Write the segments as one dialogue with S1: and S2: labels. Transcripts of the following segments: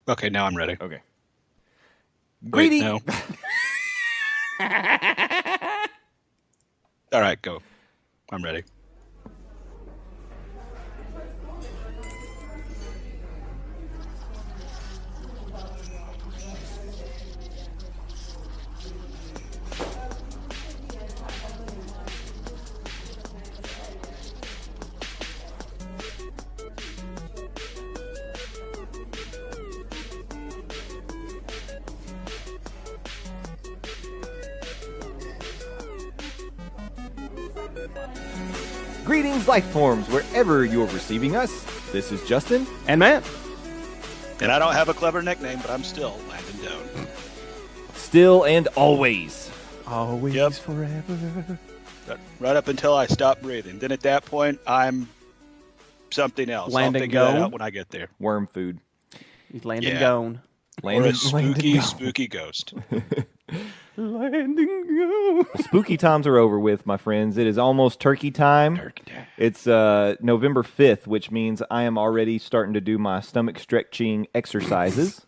S1: Okay, now I'm ready.
S2: Okay.
S1: Wait,
S2: Greeting.
S1: no. All right, go. I'm ready.
S2: Greetings, life forms, wherever you're receiving us. This is Justin.
S3: And Matt.
S1: And I don't have a clever nickname, but I'm still Landon Doan.
S2: Still and always.
S3: Always,
S1: Yep.
S3: forever.
S1: Right up until I stop breathing. Then at that point, I'm something else.
S3: Landon
S1: I'll figure that
S3: Doan?
S1: out when I get there.
S2: Worm food.
S3: He's landing
S1: Yeah.
S3: gone.
S1: Or a spooky ghost.
S3: Landing gone.
S2: Spooky times are over with, my friends. It is almost turkey time. It's November 5th, which means I am already starting to do my stomach stretching exercises.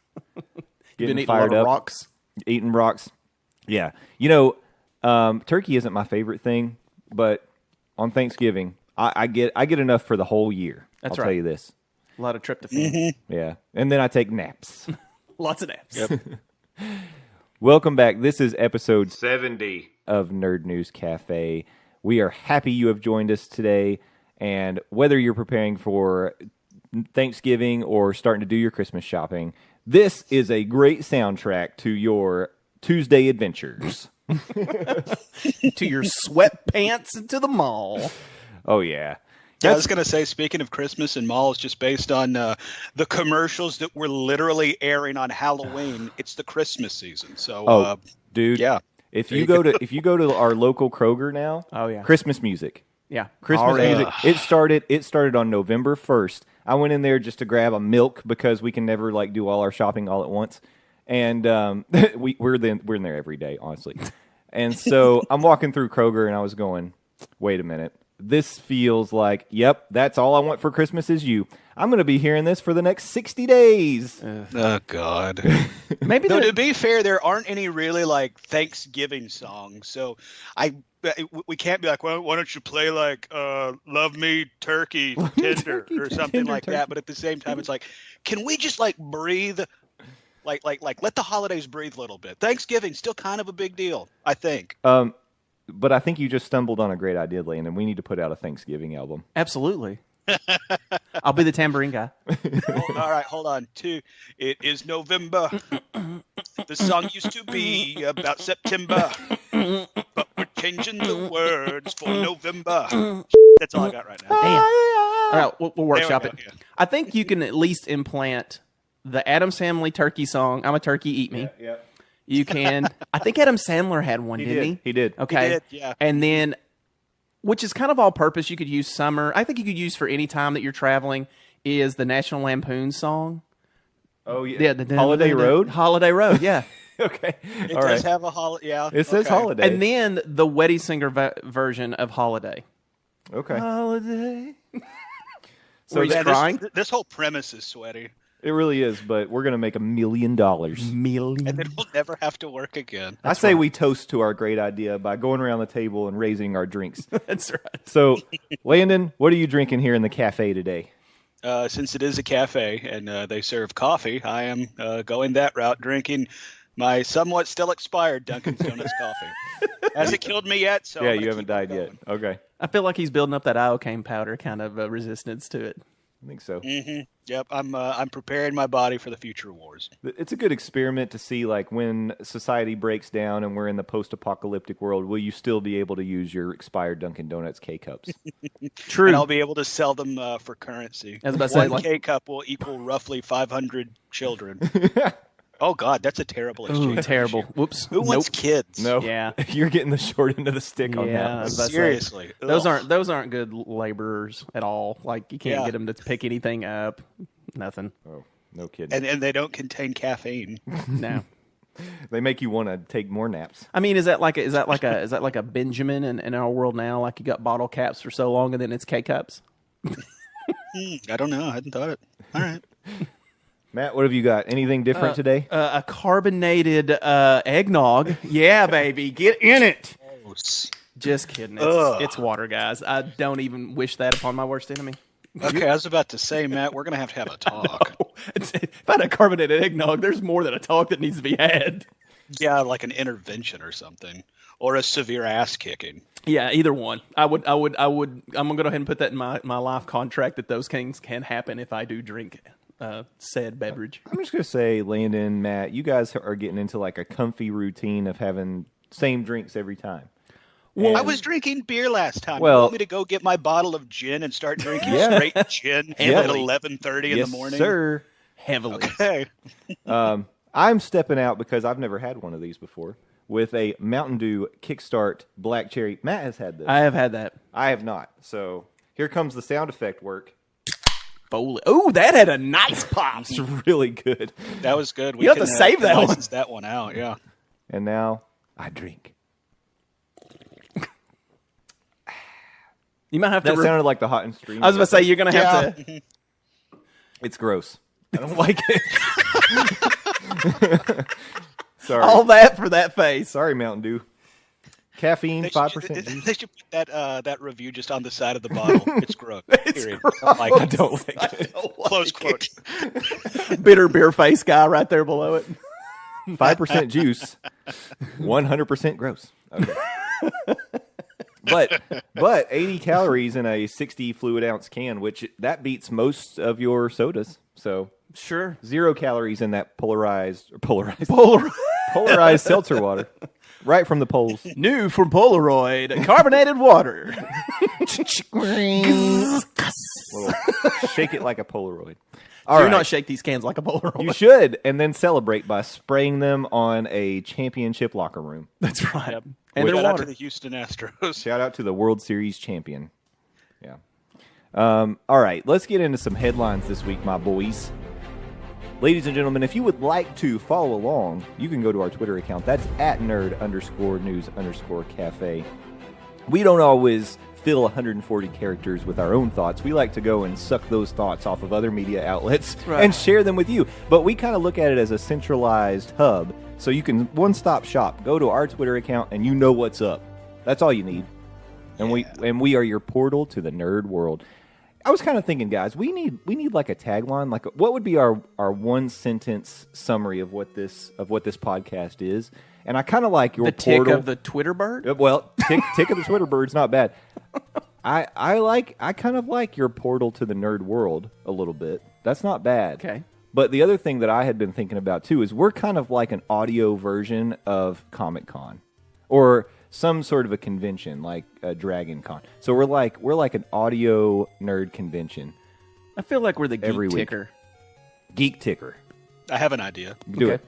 S3: Been eating
S2: fired
S3: a lot
S2: up.
S3: of rocks.
S2: Eating rocks. Yeah. Turkey isn't my favorite thing, but on Thanksgiving, I get enough for the whole year.
S3: That's
S2: I'll
S3: right.
S2: tell you this.
S3: A lot of tryptophan.
S2: Yeah. And then I take naps.
S3: Lots of naps.
S1: Yep.
S2: Welcome back. This is episode 70 of Nerd News Cafe. We are happy you have joined us today, and whether you're preparing for Thanksgiving or starting to do your Christmas shopping, this is a great soundtrack to your Tuesday adventures.
S3: To your sweatpants to the mall.
S2: Oh, yeah.
S1: Yeah, I was going to say, speaking of Christmas and malls, just based on the commercials that were literally airing on Halloween, it's the Christmas season. So,
S2: Dude.
S1: yeah.
S2: If you go to our local Kroger now,
S3: Oh, yeah.
S2: Christmas music.
S3: Yeah.
S2: Christmas
S3: Already.
S2: music. It started on November 1st. I went in there just to grab a milk because we can never do all our shopping all at once. And we're in there every day, honestly. And so I'm walking through Kroger and I was going, wait a minute. This feels like, yep, that's all I want for Christmas is you. I'm going to be hearing this for the next 60 days.
S1: Oh, God.
S3: Maybe
S1: Though,
S3: they're-
S1: to be fair, there aren't any really, Thanksgiving songs. So we can't be like, well, why don't you play, Love Me Turkey Tender or something like that. But at the same time, it's like, can we just, breathe? Like, let the holidays breathe a little bit. Thanksgiving's still kind of a big deal, I think.
S2: But I think you just stumbled on a great idea, Landon. We need to put out a Thanksgiving album.
S3: Absolutely. I'll be the tambourine guy.
S1: All right, hold on. It is November. The song used to be about September, but we're changing the words for November. That's all I got right now.
S3: Damn. All right, we'll workshop
S1: There
S3: it.
S1: we go, yeah.
S3: I think you can at least implant the Addams Family turkey song, I'm a Turkey, Eat Me.
S2: Yeah.
S3: You can. I think Adam Sandler had one, didn't he?
S2: He did.
S3: Okay.
S1: He did, yeah.
S3: And then, which is kind of all purpose, you could use summer. I think you could use for any time that you're traveling, is the National Lampoon song.
S2: Oh, yeah.
S3: Yeah, the
S2: Holiday Road?
S3: Holiday Road, yeah.
S2: Okay.
S1: It
S2: All
S1: does
S2: right.
S1: have a holiday. Yeah,
S2: It says
S1: okay.
S2: holiday.
S3: And then the Wedding Singer version of Holiday.
S2: Okay.
S3: Holiday.
S2: So
S3: Where he's
S1: Yeah,
S3: crying.
S1: this whole premise is sweaty,
S2: It really is, but we're going to make $1 million.
S3: Million.
S1: and then we'll never have to work again.
S2: I say we toast to our great idea by going around the table and raising our drinks.
S3: That's right.
S2: So, Landon, what are you drinking here in the cafe today?
S1: Since it is a cafe and they serve coffee, I am going that route, drinking my somewhat still expired Dunkin' Donuts coffee. Hasn't killed me yet, so
S2: Yeah,
S1: I'm gonna
S2: you haven't
S1: keep on
S2: died yet.
S1: going.
S2: Okay.
S3: I feel like he's building up that iocane powder kind of resistance to it.
S2: I think so.
S1: Yep, I'm preparing my body for the future wars.
S2: It's a good experiment to see, when society breaks down and we're in the post-apocalyptic world, will you still be able to use your expired Dunkin' Donuts K-Cups?
S3: True.
S1: And I'll be able to sell them for currency.
S3: I was about to say,
S1: One K-cup will equal roughly 500 children. Oh, God, that's a terrible exchange.
S3: Ooh, terrible. Whoops.
S1: Who wants kids?
S2: No.
S3: Yeah.
S2: You're getting the short end of the stick on
S3: Yeah, I
S2: that.
S3: was about to say,
S1: Seriously.
S3: Those
S1: Ugh.
S3: aren't good laborers at all. Like you can't
S1: Yeah.
S3: get them to pick anything up. Nothing.
S2: Oh, no kidding.
S1: And they don't contain caffeine.
S3: No.
S2: They make you want to take more naps.
S3: I mean, is that like a Benjamin in our world now? Like you got bottle caps for so long and then it's K cups.
S1: I don't know. I hadn't thought it. All right.
S2: Matt, what have you got? Anything different today?
S3: A carbonated eggnog. Yeah, baby. Get in it.
S1: Gross.
S3: Just kidding. It's water, guys. I don't even wish that upon my worst enemy.
S1: Okay, I was about to say, Matt, we're going to have a talk.
S3: If I had a carbonated eggnog, there's more than a talk that needs to be had.
S1: Yeah, like an intervention or something. Or a severe ass kicking.
S3: Yeah, either one. I'm gonna go ahead and put that in my life contract that those things can happen if I do drink said beverage.
S2: I'm just gonna say, Landon, Matt, you guys are getting into like a comfy routine of having same drinks every time.
S1: Well, I was drinking beer last time.
S2: Well,
S1: you want me to go get my bottle of gin and start drinking straight gin at 11:30 in the morning?
S2: Yes, sir.
S3: Heavily.
S1: Okay.
S2: I'm stepping out because I've never had one of these before with a Mountain Dew Kickstart Black Cherry. Matt has had this.
S3: I have had that.
S2: I have not. So here comes the sound effect work.
S3: Foley. Oh, that had a nice pop.
S2: It's really good.
S1: That was good.
S3: You have to save that one.
S1: License that one out, yeah.
S2: And now I drink.
S3: You might have
S2: That
S3: to.
S2: sounded like the hot and stream.
S3: I was about to say you're gonna have to.
S2: It's gross. I don't like it. Sorry.
S3: All that for that face.
S2: Sorry, Mountain Dew. Caffeine, 5% juice.
S1: They should put that review just on the side of the bottle. It's gross. Period.
S2: I don't like it.
S1: Close quote.
S3: Bitter beer face guy right there below it.
S2: 5% juice, 100% gross. Okay. But 80 calories in a 60 fluid ounce can, which that beats most of your sodas. So
S3: Sure.
S2: 0 calories in that polarized seltzer water, right from the poles.
S3: New from Polaroid, carbonated water.
S2: Little, shake it like a Polaroid.
S3: Do not shake these cans like a Polaroid.
S2: You should, and then celebrate by spraying them on a championship locker room.
S3: That's right.
S1: Yep.
S3: And
S1: Shout
S3: their
S1: out
S3: water.
S1: to the Houston Astros.
S2: Shout out to the World Series champion. Yeah. All right, let's get into some headlines this week, my boys. Ladies and gentlemen, if you would like to follow along, you can go to our Twitter account. That's at nerd_news_cafe. We don't always fill 140 characters with our own thoughts. We like to go and suck those thoughts off of other media outlets and share them with you. But we kind of look at it as a centralized hub, so you can one-stop shop. Go to our Twitter account, and you know what's up. That's all you need. And we are your portal to the nerd world. I was kind of thinking, guys, we need like a tagline. Like, what would be our one sentence summary of what this podcast is? And I kind of like your
S3: the
S2: portal.
S3: tick of the Twitter bird.
S2: Well, tick of the Twitter bird's not bad. I kind of like your portal to the nerd world a little bit. That's not bad.
S3: Okay.
S2: But the other thing that I had been thinking about too is we're kind of like an audio version of Comic-Con, or some sort of a convention like Dragon Con. So we're like an audio nerd convention.
S3: I feel like we're the
S2: Every
S3: geek
S2: week.
S3: ticker.
S2: Geek ticker.
S1: I have an idea.
S2: Do
S3: Okay.
S2: it.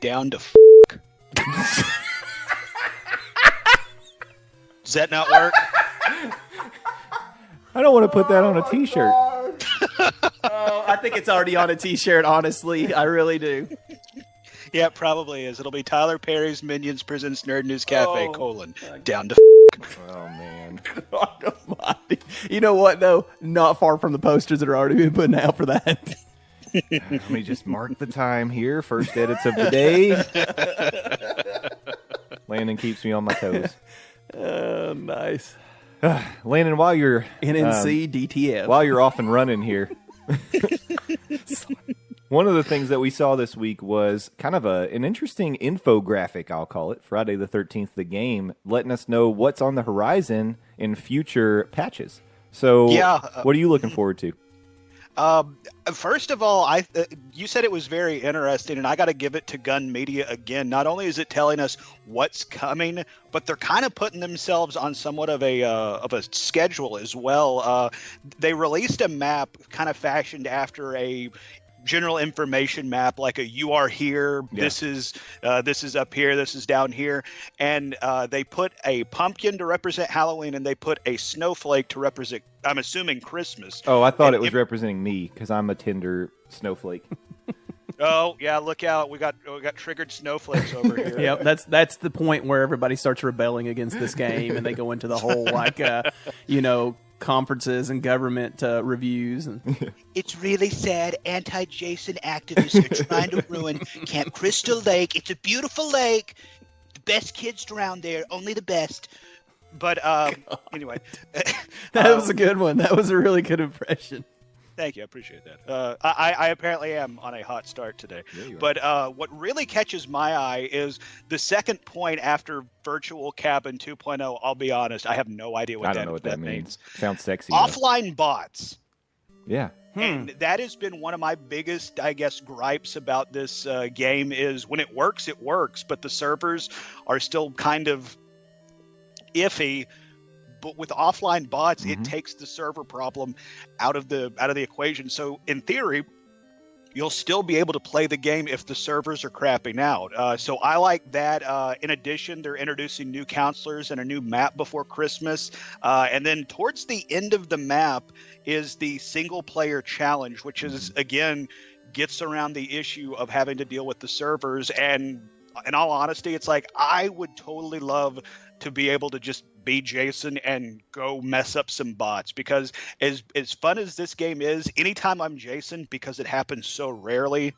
S1: Down to Does that not work?
S2: I don't want to put that on a T-shirt.
S3: Oh, I think it's already on a T-shirt. Honestly, I really do.
S1: Yeah, it probably is. It'll be Tyler Perry's Minions presents Nerd News Cafe, down to
S2: Oh man.
S3: God almighty. You know what, though? Not far from the posters that are already been put out for that.
S2: Let me just mark the time here. First edits of the day. Landon keeps me on my toes.
S3: Nice.
S2: Landon, while you're
S3: NNC DTF.
S2: while you're off and running here, one of the things that we saw this week was kind of an interesting infographic, I'll call it, Friday the 13th, the game, letting us know what's on the horizon in future patches. So what are you looking forward to?
S1: First of all, you said it was very interesting, and I got to give it to Gun Media again. Not only is it telling us what's coming, but they're kind of putting themselves on somewhat of a schedule as well. They released a map kind of fashioned after a general information map, like a "you are here, this is up here, this is down here," and they put a pumpkin to represent Halloween, and they put a snowflake to represent, I'm assuming, Christmas.
S2: Oh, I thought it was representing me because I'm a tender snowflake.
S1: Oh yeah, look out! We got triggered snowflakes over here.
S3: Yep, that's the point where everybody starts rebelling against this game, and they go into the whole conferences and government reviews. And
S1: It's really sad. Anti-Jason activists are trying to ruin Camp Crystal Lake. It's a beautiful lake. The best kids around there, only the best. But anyway,
S3: that was a good one. That was a really good impression.
S1: Thank you. I appreciate that. I apparently am on a hot start today. But what really catches my eye is the second point after Virtual Cabin 2.0. I'll be honest. I have no idea what
S2: I don't know what that means. Sounds sexy.
S1: Offline bots.
S2: Yeah.
S1: And that has been one of my biggest, I guess, gripes about this game is when it works, but the servers are still kind of iffy. But with offline bots, it takes the server problem out of the equation. So in theory, you'll still be able to play the game if the servers are crapping out. So I like that. In addition, they're introducing new counselors and a new map before Christmas. And then towards the end of the map is the single player challenge, which is, again, gets around the issue of having to deal with the servers. And in all honesty, it's like I would totally love to be able to just be Jason and go mess up some bots, because as fun as this game is, anytime I'm Jason, because it happens so rarely,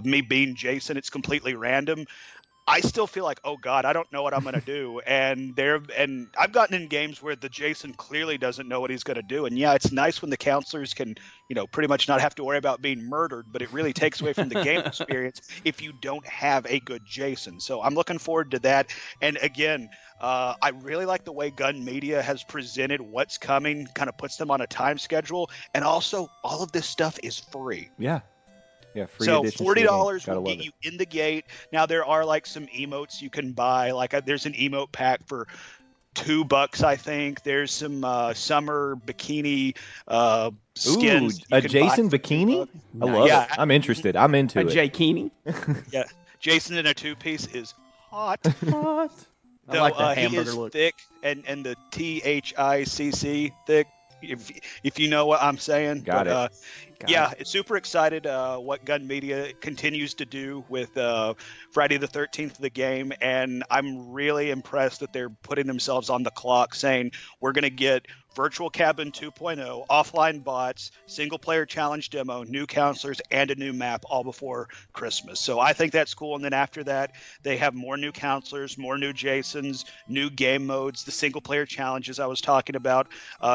S1: me being Jason, it's completely random. I still feel like, oh God, I don't know what I'm going to do. And I've gotten in games where the Jason clearly doesn't know what he's going to do. And yeah, it's nice when the counselors can, pretty much not have to worry about being murdered, but it really takes away from the game experience if you don't have a good Jason. So I'm looking forward to that. And again, I really like the way Gun Media has presented what's coming, kind of puts them on a time schedule. And also all of this stuff is free.
S2: Yeah. Yeah, free
S1: so
S2: edition
S1: $40 will get you in the gate. Now there are like some emotes you can buy. Like there's an emote pack for $2, I think. There's some summer bikini skins.
S2: Ooh, a Jason bikini? I love it. I'm interested. I'm into it.
S3: A Jakini?
S1: Yeah, Jason in a two-piece is hot.
S3: Hot. I like that
S1: he
S3: hamburger
S1: is
S3: look.
S1: thick, and the THICC thick. If you know what I'm saying.
S2: Got it.
S1: Yeah, it's super excited what Gun Media continues to do with Friday the 13th, the game, and I'm really impressed that they're putting themselves on the clock saying we're going to get Virtual Cabin 2.0, offline bots, single-player challenge demo, new counselors, and a new map all before Christmas. So I think that's cool. And then after that, they have more new counselors, more new Jasons, new game modes, the single-player challenges I was talking about,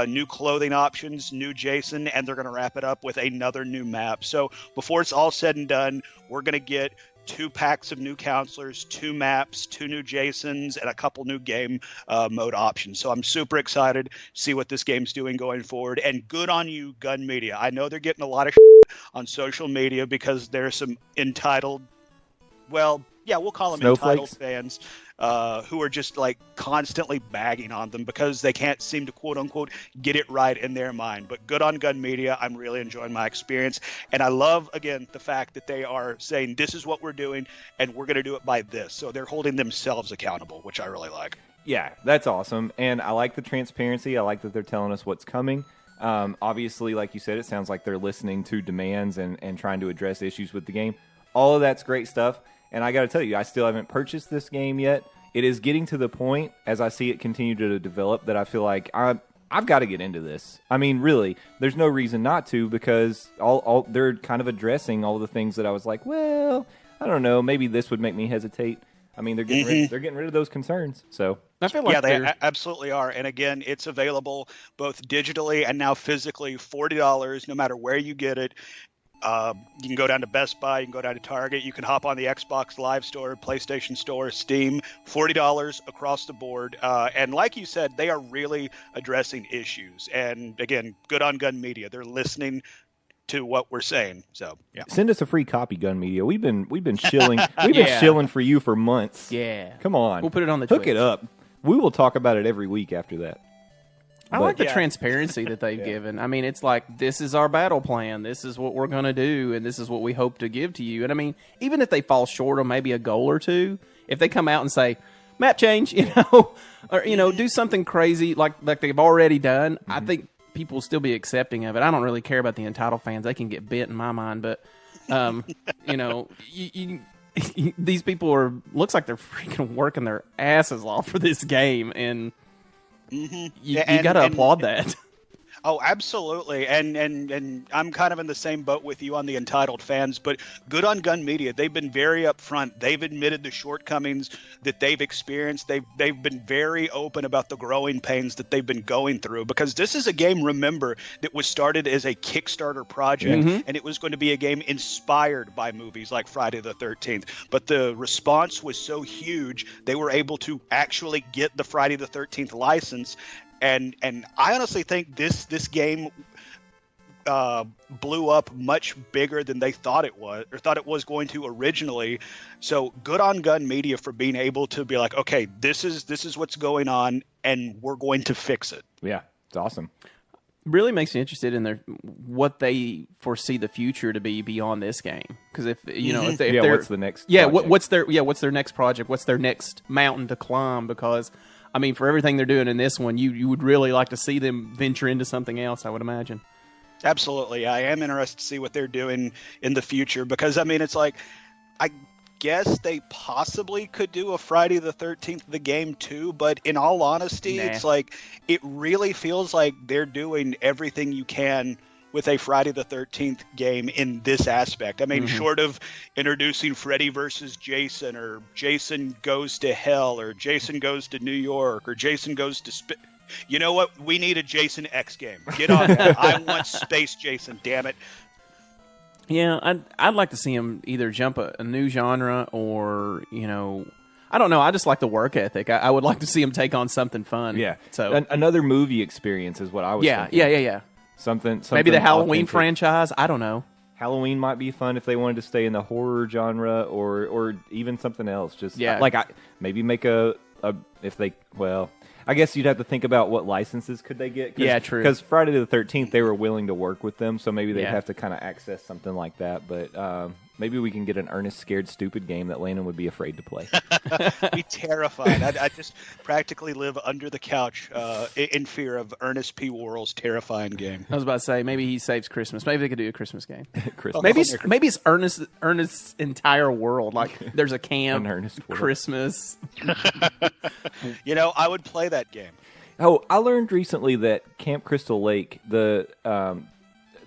S1: new clothing options, new Jason, and they're going to wrap it up with another new map. So before it's all said and done, we're going to get 2 packs of new counselors, 2 maps, 2 new Jasons, and a couple new game mode options. So I'm super excited to see what this game's doing going forward. And good on you, Gun Media. I know they're getting a lot of on social media because there's some entitled, well, yeah, we'll call them entitled fans who are just like constantly bagging on them because they can't seem to quote unquote get it right in their mind. But good on Gun Media. I'm really enjoying my experience. And I love, again, the fact that they are saying this is what we're doing and we're going to do it by this. So they're holding themselves accountable, which I really like.
S2: Yeah, that's awesome. And I like the transparency. I like that they're telling us what's coming. Obviously, like you said, it sounds like they're listening to demands and trying to address issues with the game. All of that's great stuff. And I got to tell you, I still haven't purchased this game yet. It is getting to the point, as I see it continue to develop, that I feel like I've got to get into this. I mean, really, there's no reason not to because all they're kind of addressing all the things that I was like, well, I don't know, maybe this would make me hesitate. I mean, they're getting rid of those concerns. So
S3: I feel like
S1: they absolutely are. And again, it's available both digitally and now physically, $40, no matter where you get it. You can go down to Best Buy, you can go down to Target, you can hop on the Xbox Live Store, PlayStation Store, Steam, $40 across the board. And like you said, they are really addressing issues. And again, good on Gun Media. They're listening to what we're saying. So yeah.
S2: Send us a free copy, Gun Media. We've been shilling been shilling for you for months.
S3: Yeah.
S2: Come on.
S3: We'll put it on the
S2: Hook
S3: Twitch.
S2: it up. We will talk about it every week after that.
S3: I like the transparency that they've given. I mean, it's like, this is our battle plan. This is what we're going to do, and this is what we hope to give to you. And I mean, even if they fall short on maybe a goal or two, if they come out and say, map change, or, do something crazy like they've already done, I think people will still be accepting of it. I don't really care about the entitled fans. They can get bit in my mind, but, these people looks like they're freaking working their asses off for this game, and you got to applaud that.
S1: Oh, absolutely. And I'm kind of in the same boat with you on the entitled fans, but good on Gun Media. They've been very upfront. They've admitted the shortcomings that they've experienced. They've been very open about the growing pains that they've been going through, because this is a game, remember, that was started as a Kickstarter project, and it was going to be a game inspired by movies like Friday the 13th. But the response was so huge, they were able to actually get the Friday the 13th license. And I honestly think this game blew up much bigger than they thought it was going to originally. So good on Gun Media for being able to be like, okay, this is what's going on, and we're going to fix it.
S2: Yeah, it's awesome.
S3: Really makes me interested in what they foresee the future to be beyond this game. Because if they're,
S2: what's the next?
S3: Project? What's their next project? What's their next mountain to climb? Because I mean, for everything they're doing in this one, you would really like to see them venture into something else, I would imagine.
S1: Absolutely. I am interested to see what they're doing in the future, because, I mean, it's like, I guess they possibly could do a Friday the 13th, the game too, but in all honesty, It's like, it really feels like they're doing everything you can with a Friday the 13th game in this aspect. I mean, short of introducing Freddy versus Jason, or Jason goes to hell, or Jason goes to New York, or Jason goes to you know what? We need a Jason X game. Get on that. I want Space Jason, damn it.
S3: Yeah, I'd like to see him either jump a new genre, or, I don't know. I just like the work ethic. I would like to see him take on something fun.
S2: Yeah.
S3: So
S2: another movie experience is what I was thinking.
S3: Yeah.
S2: Something
S3: maybe the Halloween
S2: authentic.
S3: franchise. I don't know.
S2: Halloween might be fun if they wanted to stay in the horror genre, or even something else. Just maybe make I guess you'd have to think about what licenses could they get.
S3: Yeah, true.
S2: Because Friday the 13th, they were willing to work with them, so maybe they'd have to kind of access something like that. But maybe we can get an Ernest Scared Stupid game that Landon would be afraid to play.
S1: Be terrified. I just practically live under the couch in fear of Ernest P. Worrell's terrifying game.
S3: I was about to say, maybe he saves Christmas. Maybe they could do a Christmas game.
S2: Christmas.
S3: Maybe it's Ernest's entire world. Like, there's a camp,
S2: An Ernest world.
S3: Christmas.
S1: I would play that game.
S2: Oh, I learned recently that Camp Crystal Lake, the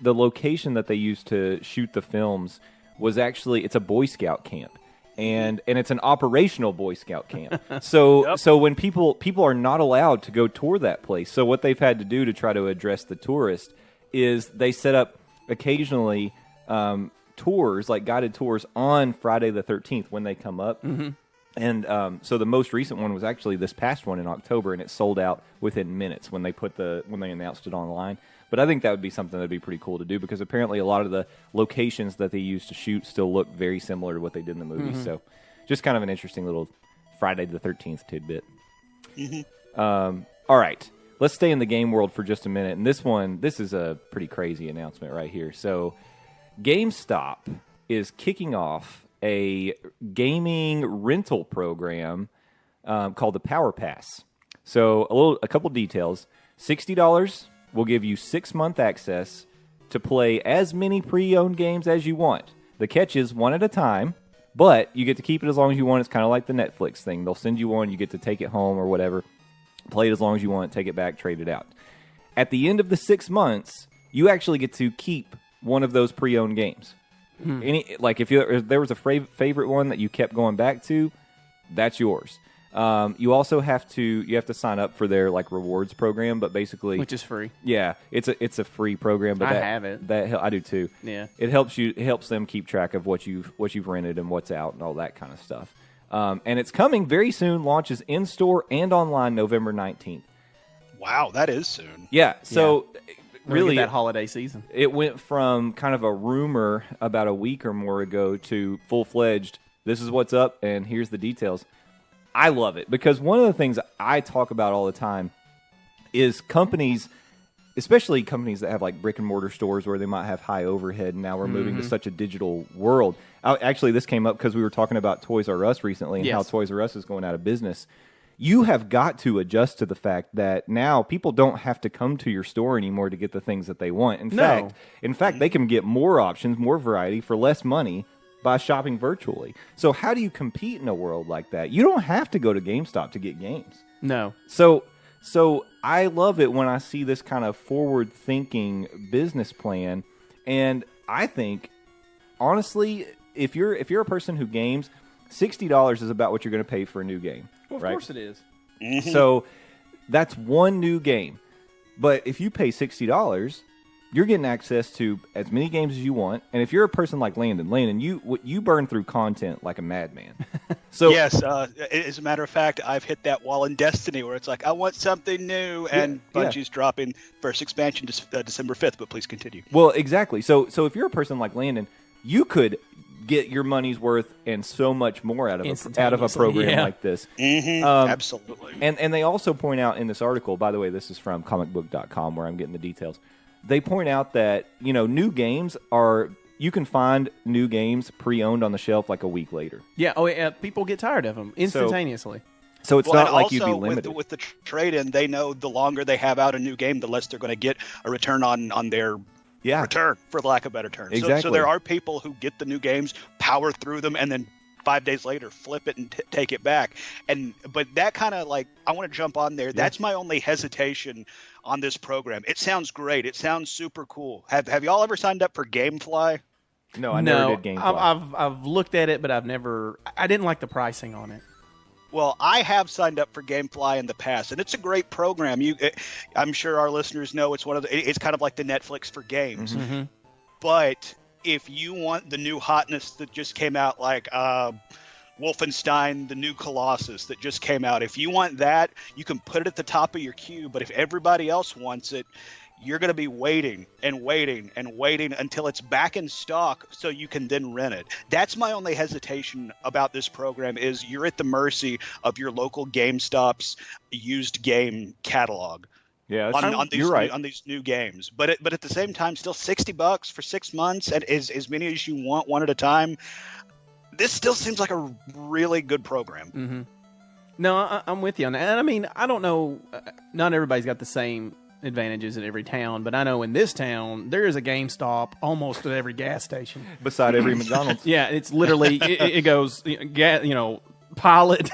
S2: location that they used to shoot the films, was actually, it's a Boy Scout camp, and it's an operational Boy Scout camp. So so when people are not allowed to go tour that place, so what they've had to do to try to address the tourist is they set up occasionally tours, like guided tours, on Friday the 13th when they come up. And so the most recent one was actually this past one in October, and it sold out within minutes when they announced it online. But I think that would be something that would be pretty cool to do, because apparently a lot of the locations that they used to shoot still look very similar to what they did in the movie. So just kind of an interesting little Friday the 13th tidbit. All right. Let's stay in the game world for just a minute. And this is a pretty crazy announcement right here. So GameStop is kicking off a gaming rental program called the Power Pass. So a couple details. $60 will give you 6-month access to play as many pre-owned games as you want. The catch is one at a time, but you get to keep it as long as you want. It's kind of like the Netflix thing. They'll send you one, you get to take it home or whatever, play it as long as you want, take it back, trade it out. At the end of the 6 months, you actually get to keep one of those pre-owned games. If there was a favorite one that you kept going back to, that's yours. You also have to sign up for their rewards program, but basically,
S3: which is free.
S2: Yeah, it's a free program. But
S3: I have it.
S2: I do too.
S3: Yeah,
S2: it helps them keep track of what you've rented and what's out and all that kind of stuff. And it's coming very soon. Launches in store and online November 19th.
S1: Wow, that is soon.
S2: Yeah. So. Really,
S3: that holiday season.
S2: It went from kind of a rumor about a week or more ago to full-fledged, this is what's up, and here's the details. I love it, because one of the things I talk about all the time is companies, especially companies that have brick-and-mortar stores where they might have high overhead, and now we're moving to such a digital world. Actually, this came up because we were talking about Toys R Us recently and how Toys R Us is going out of business. You have got to adjust to the fact that now people don't have to come to your store anymore to get the things that they want. In fact, they can get more options, more variety for less money by shopping virtually. So how do you compete in a world like that? You don't have to go to GameStop to get games.
S3: No.
S2: So I love it when I see this kind of forward-thinking business plan, and I think, honestly, if you're a person who games, $60 is about what you're going to pay for a new game.
S3: Well, of
S2: right?
S3: course it is.
S1: Mm-hmm.
S2: So that's one new game. But if you pay $60, you're getting access to as many games as you want. And if you're a person like Landon, you burn through content like a madman. So
S1: yes, as a matter of fact, I've hit that wall in Destiny where it's like, I want something new, and Bungie's dropping first expansion December 5th, but please continue.
S2: Well, exactly. So if you're a person like Landon, you could get your money's worth and so much more out of a program like this.
S1: Mm-hmm. Absolutely.
S2: And they also point out in this article, by the way, this is from comicbook.com where I'm getting the details. They point out that, new games you can find new games pre-owned on the shelf like a week later.
S3: Yeah. Oh, yeah. People get tired of them instantaneously.
S2: So it's not like you'd be limited.
S1: With the trade-in, they know the longer they have out a new game, the less they're going to get a return on their return, for lack of a better term.
S2: Exactly.
S1: So there are people who get the new games, power through them, and then 5 days later flip it and take it back. But that kind of I want to jump on there. Yeah. That's my only hesitation on this program. It sounds great. It sounds super cool. Have y'all ever signed up for GameFly?
S2: No, I never did GameFly.
S3: I've looked at it, but I didn't like the pricing on it.
S1: Well, I have signed up for GameFly in the past, and it's a great program. I'm sure our listeners know it's kind of like the Netflix for games.
S3: Mm-hmm.
S1: But if you want the new hotness that just came out, like Wolfenstein, the new Colossus that just came out, if you want that, you can put it at the top of your queue. But if everybody else wants it, you're going to be waiting and waiting and waiting until it's back in stock so you can then rent it. That's my only hesitation about this program is you're at the mercy of your local GameStop's used game catalog.
S2: Yeah,
S1: on these new games. But at the same time, still $60 for 6 months and as many as you want, one at a time. This still seems like a really good program.
S3: Mm-hmm. No, I'm with you on that. And I mean, I don't know. Not everybody's got the same advantages in every town, but I know in this town there is a GameStop almost at every gas station,
S2: beside every McDonald's.
S3: Yeah, it's literally it goes, Pilot,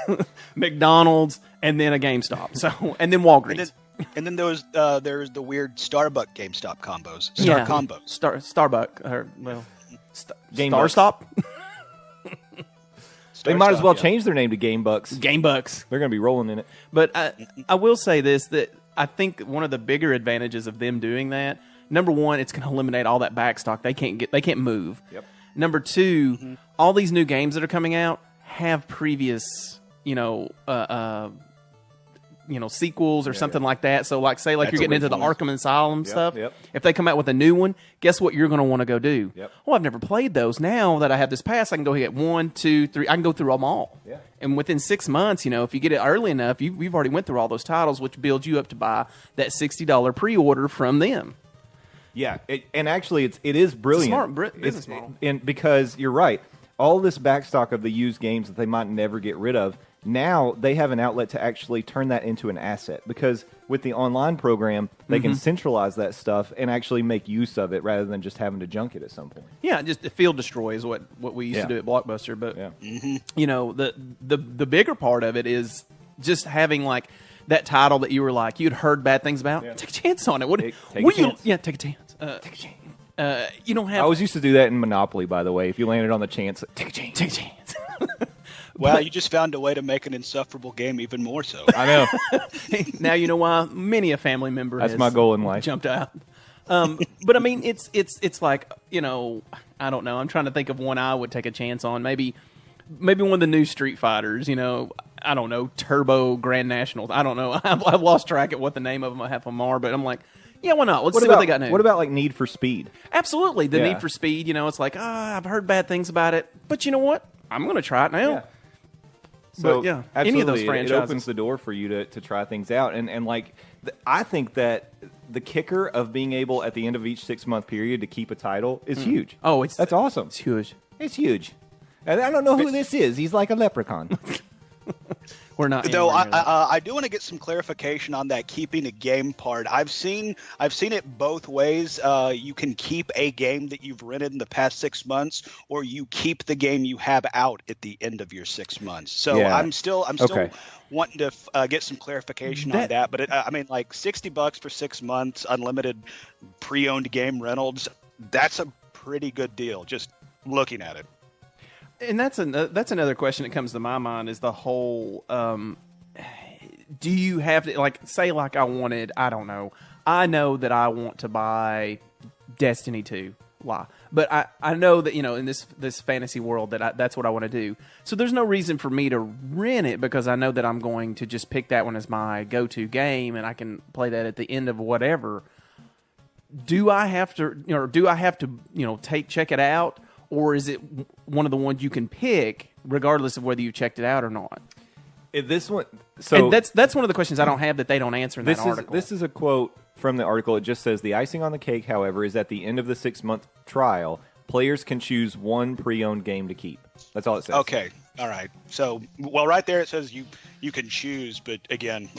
S3: McDonald's, and then a GameStop. So and then Walgreens.
S1: And then there's the weird Starbucks GameStop combos. Combos.
S3: Starbucks or
S2: StarStop. They might as well change their name to GameBucks.
S3: GameBucks.
S2: They're going to be rolling in it.
S3: But I will say this, that I think one of the bigger advantages of them doing that, number one, it's going to eliminate all that backstock. They can't move.
S2: Yep.
S3: Number two, all these new games that are coming out have previous, sequels or something like that. So, say you're getting into the Arkham Asylum stuff.
S2: Yep.
S3: If they come out with a new one, guess what you're going to want to go do?
S2: Yep.
S3: Oh, I've never played those. Now that I have this pass, I can go hit 1, 2, 3. I can go through them all.
S2: Yeah.
S3: And within 6 months, if you get it early enough, you've already went through all those titles, which builds you up to buy that $60 pre-order from them.
S2: Yeah, and actually, it is brilliant.
S3: It's a smart business model.
S2: And because you're right, all this backstock of the used games that they might never get rid of, now they have an outlet to actually turn that into an asset. Because with the online program, they can centralize that stuff and actually make use of it rather than just having to junk it at some point.
S3: Yeah, just the field destroy is what we used to do at Blockbuster. But the bigger part of it is just having that title that you were you'd heard bad things about. Yeah. Take a chance on it.
S2: Take a chance.
S3: Take a chance. Take a chance. You don't have.
S2: I was used to do that in Monopoly, by the way. If you landed on the chance, take a chance.
S3: Take a chance.
S1: Wow, you just found a way to make an insufferable game even more so.
S2: I know.
S3: Now you know why many a family member
S2: That's my goal in life.
S3: Jumped out. But I mean, it's I don't know. I'm trying to think of one I would take a chance on. Maybe one of the new Street Fighters. I don't know, Turbo Grand Nationals. I don't know. I've lost track of what the name of them half of them are, but I'm like, yeah, why not? Let's see what they got now.
S2: What about Need for Speed?
S3: Absolutely, the Need for Speed. It's I've heard bad things about it, but you know what? I'm going to try it now.
S2: Yeah. So
S3: but,
S2: absolutely,
S3: any of those franchises.
S2: It opens the door for you to try things out, and I think that the kicker of being able at the end of each 6-month period to keep a title is huge.
S3: Oh,
S2: that's awesome.
S3: It's huge.
S2: It's huge. And I don't know who this is. He's like a leprechaun.
S3: We're not.
S1: Though I do want to get some clarification on that keeping a game part. I've seen it both ways. You can keep a game that you've rented in the past 6 months, or you keep the game you have out at the end of your 6 months. So I'm still
S2: Okay.
S1: wanting to get some clarification on that. But I mean, like $60 for 6 months, unlimited pre-owned game rentals. That's a pretty good deal. Just looking at it.
S3: And that's another question that comes to my mind is the whole, do you have to, like, say like I know that I want to buy Destiny 2. Why? But I know that, in this fantasy world that's what I want to do. So there's no reason for me to rent it because I know that I'm going to just pick that one as my go-to game and I can play that at the end of whatever. Do I have to, check it out? Or is it one of the ones you can pick, regardless of whether you checked it out or not?
S2: This one,
S3: and that's one of the questions I don't have that they don't answer in that article.
S2: This is a quote from the article. It just says, the icing on the cake, however, is at the end of the 6-month trial, players can choose one pre-owned game to keep. That's all it says.
S1: Okay. All right. So, right there it says you can choose, but again,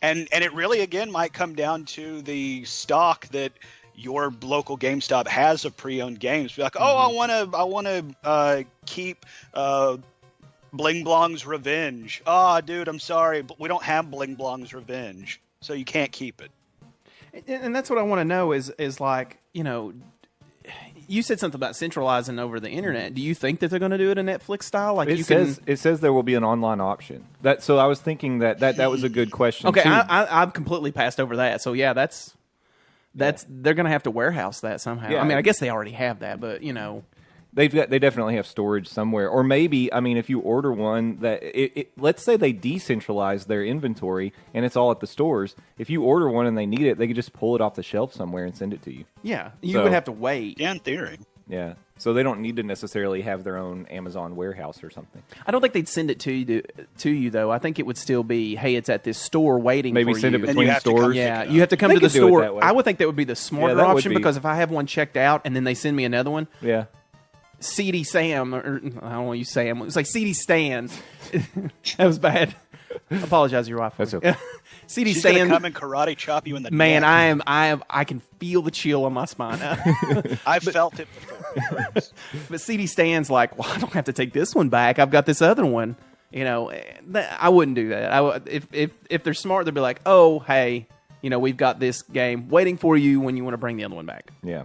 S1: and it really, again, might come down to the stock that your local GameStop has of pre-owned games. Be like, I want to keep Bling Blong's Revenge. Oh, dude, I'm sorry, but we don't have Bling Blong's Revenge, so you can't keep it.
S3: And that's what I want to know is like, you said something about centralizing over the internet. Do you think that they're going to do it in Netflix style? Like
S2: it says there will be an online option. So I was thinking that was a good question.
S3: Okay,
S2: too.
S3: I've completely passed over that. So yeah, that's they're going to have to warehouse that somehow.
S2: Yeah.
S3: I mean, I guess they already have that, but
S2: they definitely have storage somewhere. Or maybe, I mean, if you order one that let's say they decentralize their inventory and it's all at the stores. If you order one and they need it, they could just pull it off the shelf somewhere and send it to you.
S3: Yeah, you would have to wait.
S1: Yeah, in theory.
S2: Yeah. So they don't need to necessarily have their own Amazon warehouse or something.
S3: I don't think they'd send it to you though. I think it would still be, hey, it's at this store waiting for you.
S2: Maybe send it between stores.
S3: Yeah, you have to come to the store. I would think that would be the smarter option
S2: be.
S3: Because if I have one checked out and then they send me another one,
S2: yeah.
S3: CD Sam, or I don't want to use Sam. It's like CD Stan. That was bad. I apologize to your wife.
S2: That's okay.
S3: CD
S1: She's
S3: Stan,
S1: gonna come and karate chop you in the
S3: man.
S1: neck.
S3: I can feel the chill on my spine.
S1: I've felt it before.
S3: But CD Stan's like, well, I don't have to take this one back. I've got this other one. I wouldn't do that. If they're smart, they'd be like, oh, hey, we've got this game waiting for you when you want to bring the other one back.
S2: Yeah.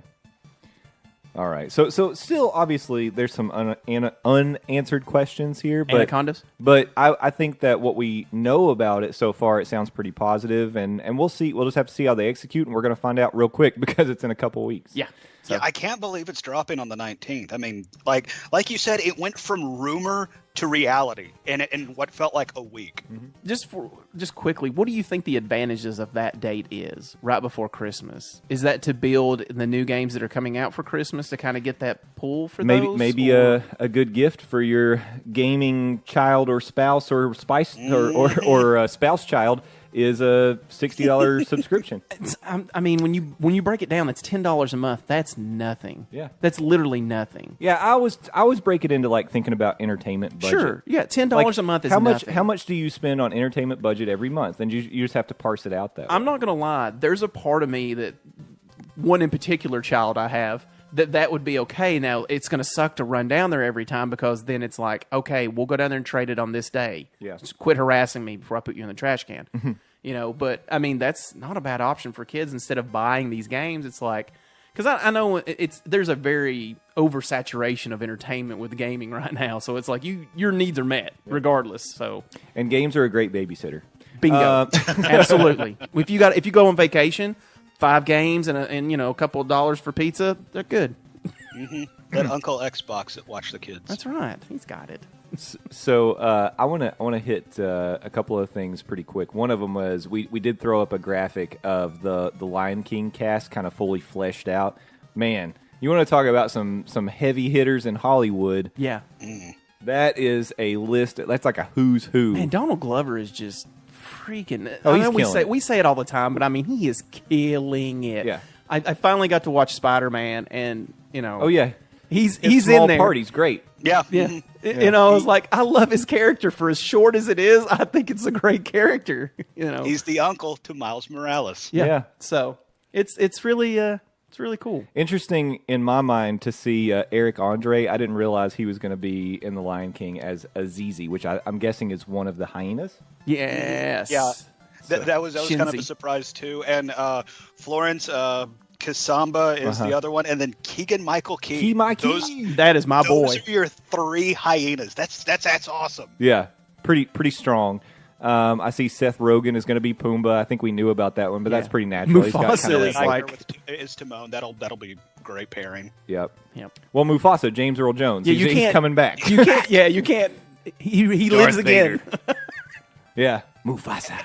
S2: All right. So still, obviously, there's some unanswered questions here. But,
S3: Anacondas?
S2: But I think that what we know about it so far, it sounds pretty positive, and we'll see. We'll just have to see how they execute, and we're going to find out real quick because it's in a couple weeks.
S3: Yeah.
S1: So. Yeah, I can't believe it's dropping on the 19th. I mean, like you said, it went from rumor to reality in what felt like a week.
S2: Mm-hmm.
S3: Just quickly, what do you think the advantages of that date is right before Christmas? Is that to build the new games that are coming out for Christmas to kind of get that pull for those?
S2: Maybe a good gift for your gaming child or spouse or or spouse child is a $60 subscription.
S3: I mean, when you break it down, that's $10 a month. That's nothing.
S2: Yeah,
S3: that's literally nothing.
S2: Yeah, I was break it into like thinking about entertainment budget.
S3: Sure, yeah, $10 a month is nothing.
S2: How much do you spend on entertainment budget every month? And you just have to parse it out that way.
S3: I'm not gonna lie. There's a part of me that one in particular child I have that would be okay. Now it's gonna suck to run down there every time because then it's like, okay, we'll go down there and trade it on this day.
S2: Yeah,
S3: just quit harassing me before I put you in the trash can. But I mean that's not a bad option for kids. Instead of buying these games, it's like, because I know there's a very oversaturation of entertainment with gaming right now. So it's like your needs are met regardless. So
S2: and games are a great babysitter.
S3: Bingo, absolutely. If you go on vacation, 5 games and a couple of dollars for pizza, they're good.
S1: Mm-hmm. That Uncle Xbox that watch the kids.
S3: That's right. He's got it.
S2: So I want to hit a couple of things pretty quick. One of them was we did throw up a graphic of the Lion King cast kind of fully fleshed out. Man, you want to talk about some heavy hitters in Hollywood?
S3: Yeah.
S2: That is a list. That's like a who's who.
S3: Man, Donald Glover is just freaking.
S2: Oh, he's killing it.
S3: We say it all the time, but I mean he is killing it.
S2: Yeah.
S3: I finally got to watch Spider-Man, and
S2: Oh yeah.
S3: He's
S2: small
S3: in there.
S2: part, he's great.
S1: Yeah.
S3: Yeah. You know, I was like, I love his character for as short as it is. I think it's a great character. You know,
S1: He's the uncle to Miles Morales.
S2: Yeah.
S3: So it's really cool.
S2: Interesting in my mind to see Eric Andre. I didn't realize he was going to be in The Lion King as Azizi, which I'm guessing is one of the hyenas.
S3: Yes.
S1: Yeah. That was kind of a
S3: Shinzi.
S1: surprise too. And Florence Kasamba is the other one, and then Keegan Michael Key.
S2: Key my key.
S3: That is my boy.
S1: Those are your 3 hyenas. That's awesome.
S2: Yeah, pretty strong. I see Seth Rogen is going to be Pumbaa. I think we knew about that one, but that's pretty natural. He's got
S3: Mufasa
S2: kinda
S3: is
S2: that-
S3: like-
S1: is Timon. That'll be a great pairing.
S2: Yep.
S3: Yep.
S2: Well, Mufasa, James Earl Jones.
S3: Yeah,
S2: he's coming back.
S3: You can't. Yeah, you can't. He lives again.
S2: Yeah, Mufasa.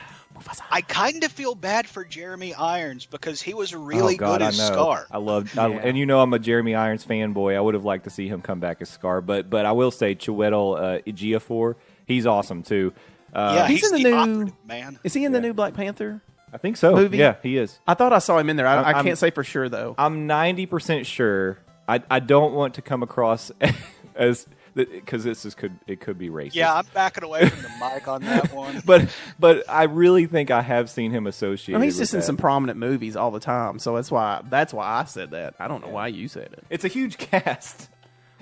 S1: I kind of feel bad for Jeremy Irons because he was really
S2: oh God,
S1: good as
S2: I know.
S1: Scar.
S2: I loved,
S3: Yeah.
S2: and you know I'm a Jeremy Irons fanboy. I would have liked to see him come back as Scar, but I will say Chiwetel Ejiofor, he's awesome too.
S1: Yeah,
S3: he's in the new-
S1: operative, man.
S3: Is he in the new Black Panther?
S2: I think so.
S3: Movie?
S2: Yeah, he is.
S3: I thought I saw him in there. I
S2: I'm-
S3: can't say for sure though.
S2: I'm 90% sure. I don't want to come across as because it could be racist.
S1: Yeah, I'm backing away from the mic on that one.
S2: but I really think I have seen him associated.
S3: He's
S2: with
S3: just in
S2: that.
S3: some prominent movies all the time, so that's why I said that. I don't know why you said it.
S2: It's a huge cast.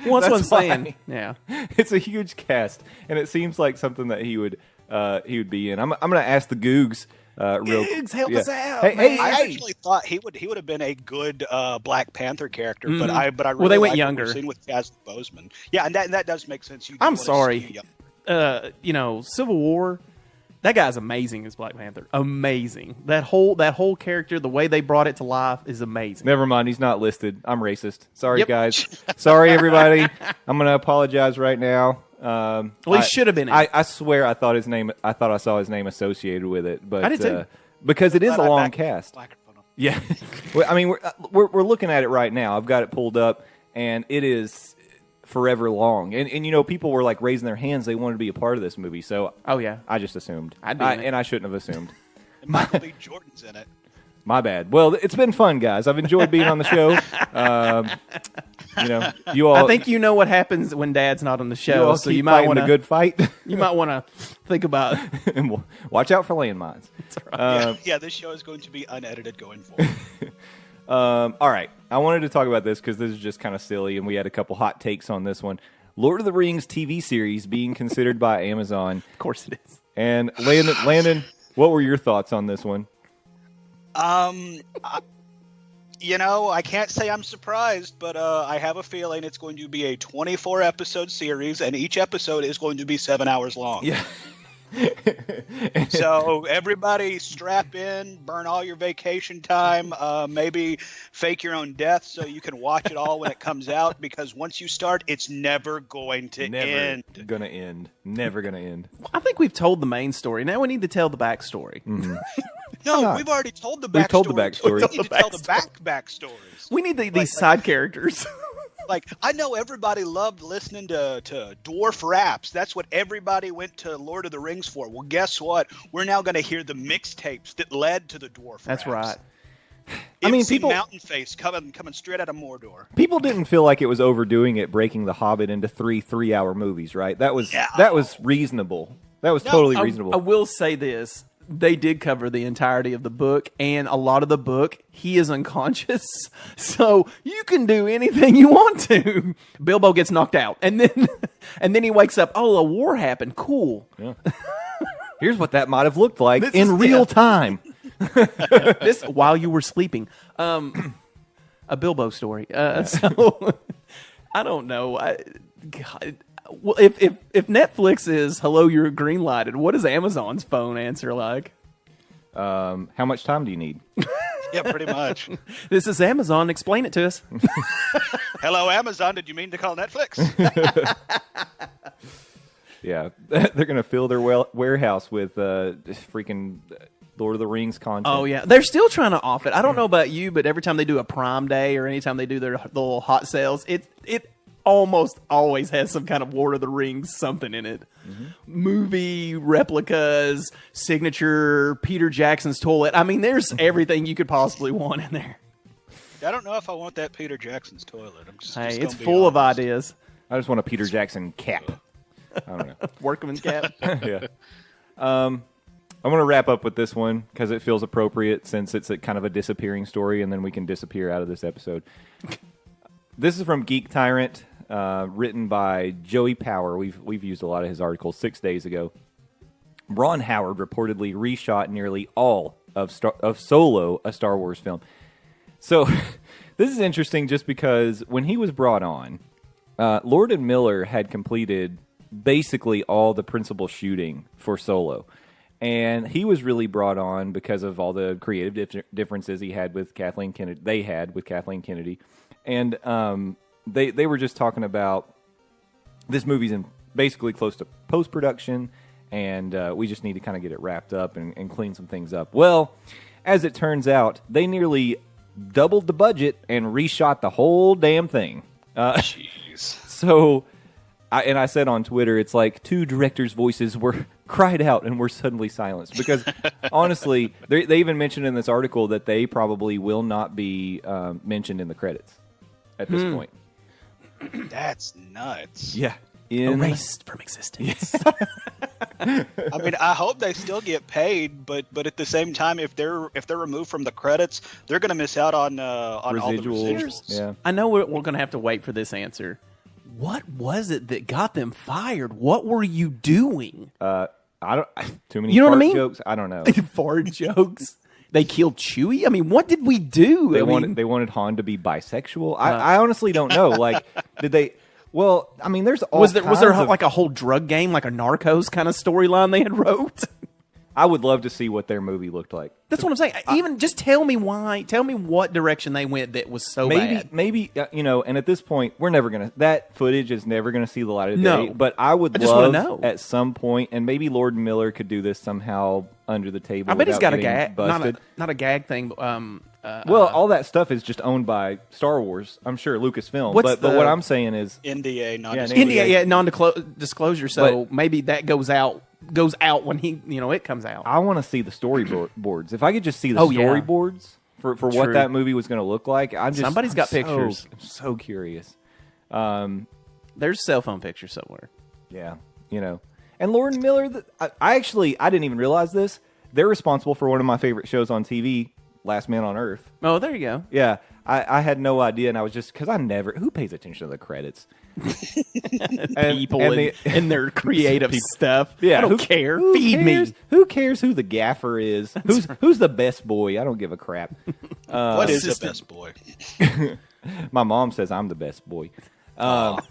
S3: Well, that's what I'm
S2: That's why.
S3: saying. Yeah.
S2: It's a huge cast, and it seems like something that he would be in. I'm going to ask the Googs.
S3: Googs, help us out,
S2: Hey,
S3: man.
S2: hey,
S1: I
S2: hey.
S1: actually thought he would have been a good Black Panther character, but I really
S3: Well, they went
S1: like what
S3: younger.
S1: we're seeing with Chadwick Boseman. Yeah, and that does make sense. You do
S3: I'm
S1: wanna see
S3: sorry.
S1: young-
S3: You know, Civil War. That guy's amazing as Black Panther. Amazing. That whole character, the way they brought it to life, is amazing.
S2: Never mind, he's not listed. I'm racist. Sorry,
S3: Yep.
S2: guys. Sorry, everybody. I'm going to apologize right now.
S3: Well, he should have been in it.
S2: I swear, I thought I saw his name associated with it, but
S3: I did too.
S2: because it is a
S1: Glad I
S2: long
S1: backed
S2: cast.
S1: Black on him.
S2: Yeah, well, I mean, we're looking at it right now. I've got it pulled up, and it is forever long. And you know, people were like raising their hands; they wanted to be a part of this movie. So,
S3: Oh, yeah.
S2: I just assumed,
S3: I'd be in it.
S2: and I shouldn't have assumed.
S1: And Michael B. Jordan's in it.
S2: My bad. Well, it's been fun, guys. I've enjoyed being on the show. You know, you all.
S3: I think you know what happens when Dad's not on the
S2: you all
S3: show, so
S2: keep
S3: you might
S2: fighting
S3: want
S2: the
S3: to
S2: good fight.
S3: you might want to think about.
S2: And watch out for landmines.
S1: Yeah, this show is going to be unedited going forward.
S2: All right. I wanted to talk about this because this is just kind of silly, and we had a couple hot takes on this one. Lord of the Rings TV series being considered by Amazon.
S3: Of course it is.
S2: And Landon, what were your thoughts on this one?
S1: You know, I can't say I'm surprised, but I have a feeling it's going to be a 24-episode series, and each episode is going to be 7 hours long.
S2: Yeah.
S1: So everybody strap in, burn all your vacation time, maybe fake your own death so you can watch it all when it comes out, because once you start, it's never going to end.
S2: Gonna end. Never gonna end.
S3: I think we've told the main story. Now we need to tell the backstory.
S1: No,
S2: not?
S1: we've already told the backstory.
S2: We've told the backstory.
S1: We need to tell the backstories.
S3: We need these side characters.
S1: Like, I know everybody loved listening to dwarf raps. That's what everybody went to Lord of the Rings for. Well, guess what? We're now going to hear the mixtapes that led to the dwarf
S3: That's
S1: raps.
S3: right.
S2: I mean,
S1: Ipsy
S2: people-
S1: Mountain Face coming straight out of Mordor.
S2: People didn't feel like it was overdoing it, breaking The Hobbit into three-hour movies, right? That was reasonable. That was totally reasonable.
S3: I will say this. They did cover the entirety of the book, and a lot of the book, he is unconscious, so you can do anything you want to. Bilbo gets knocked out, and then he wakes up. Oh, a war happened. Cool.
S2: Here's what that might have looked like
S3: This
S2: in
S3: is-
S2: real
S3: yeah.
S2: time.
S3: This while you were sleeping. A Bilbo story. So I don't know. Well, if Netflix is hello, you're green lighted, what is Amazon's phone answer like?
S2: How much time do you need?
S1: Yeah, pretty much.
S3: This is Amazon. Explain it to us.
S1: Hello, Amazon. Did you mean to call Netflix?
S2: Yeah, they're gonna fill their warehouse with freaking Lord of the Rings content.
S3: Oh yeah, they're still trying to off it. I don't know about you, but every time they do a Prime Day or anytime they do their little hot sales, it almost always has some kind of Lord of the Rings something in it. Movie replicas, signature Peter Jackson's toilet. I mean, there's everything you could possibly want in there.
S1: I don't know if I want that Peter Jackson's toilet.
S3: Hey, it's full of ideas.
S2: I just want a Peter Jackson cap. I don't know.
S3: Workman's cap.
S2: Yeah. I'm going to wrap up with this one because it feels appropriate since it's a kind of a disappearing story, and then we can disappear out of this episode. This is from Geek Tyrant, written by Joey Power. We've used a lot of his articles 6 days ago. Ron Howard reportedly reshot nearly all of Solo, a Star Wars film. So this is interesting just because when he was brought on, Lord and Miller had completed basically all the principal shooting for Solo. And he was really brought on because of all the creative differences he had with Kathleen Kennedy. They had with Kathleen Kennedy. And they were just talking about this movie's in basically close to post-production, and we just need to kind of get it wrapped up and clean some things up. Well, as it turns out, they nearly doubled the budget and reshot the whole damn thing.
S1: Jeez.
S2: So, I said on Twitter, it's like two directors' voices were cried out and were suddenly silenced. Because, honestly, they even mentioned in this article that they probably will not be mentioned in the credits at this point.
S1: That's nuts.
S2: Yeah.
S3: Erased from existence.
S1: I mean, I hope they still get paid, but at the same time, if they're removed from the credits, they're going to miss out on all the residuals.
S2: Yeah.
S3: I know we're going to have to wait for this answer. What was it that got them fired? What were you doing?
S2: I don't. Too many.
S3: You know what I
S2: fart
S3: mean?
S2: Jokes. I don't know.
S3: Fart jokes. They killed Chewie. I mean, what did we do?
S2: They wanted Han to be bisexual. I honestly don't know. Like, did they? Well, I mean, there's all
S3: was there
S2: of,
S3: like a whole drug game, like a Narcos kind of storyline they had wrote?
S2: I would love to see what their movie looked like.
S3: That's what I'm saying. Even just tell me why. Tell me what direction they went that was so bad.
S2: Maybe and at this point, we're never gonna. That footage is never gonna see the light of day.
S3: No.
S2: But I would
S3: just
S2: love
S3: wanna know.
S2: at some point, and maybe Lord and Miller could do this somehow under the table.
S3: I bet he's got a
S2: getting
S3: gag,
S2: busted.
S3: not a gag thing. But,
S2: well, all that stuff is just owned by Star Wars. I'm sure Lucasfilm. But what I'm saying is
S1: NDA,
S3: non-disclosure. So maybe that goes out when it comes out.
S2: I want to see the storyboards. If I could just see the storyboards for what that movie was going to look like,
S3: Somebody's got pictures.
S2: I'm so curious.
S3: There's cell phone pictures somewhere.
S2: Yeah, And Lord and Miller, I didn't even realize this. They're responsible for one of my favorite shows on TV, Last Man on Earth.
S3: Oh, there you go.
S2: Yeah, I had no idea, and I was just because who pays attention to the credits?
S3: People and their creative stuff.
S2: Yeah,
S3: I don't care. Feed me.
S2: Who cares who the gaffer is? Who's the best boy? I don't give a crap.
S1: What is the best boy?
S2: My mom says I'm the best boy. But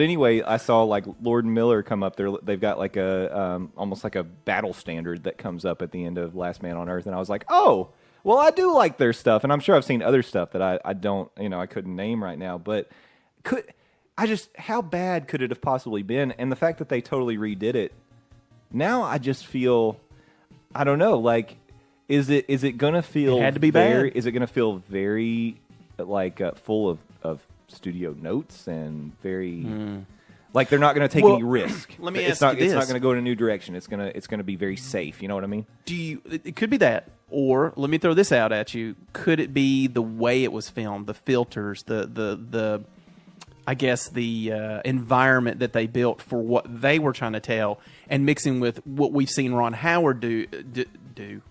S2: anyway, I saw like Lord and Miller come up there. They've got like a almost like a battle standard that comes up at the end of Last Man on Earth, and I was like, oh. Well, I do like their stuff, and I'm sure I've seen other stuff that I don't, I couldn't name right now. But how bad could it have possibly been? And the fact that they totally redid it, now I just feel, I don't know, like, is it gonna feel?
S3: It had to be bad.
S2: Is it gonna feel very like full of studio notes and very? Like they're not going to take any risk.
S3: Let me
S2: ask
S3: you this.
S2: It's not going to go in a new direction. It's going to be very safe. You know what I mean?
S3: It could be that, or let me throw this out at you. Could it be the way it was filmed, the filters, the I guess the environment that they built for what they were trying to tell, and mixing with what we've seen Ron Howard do.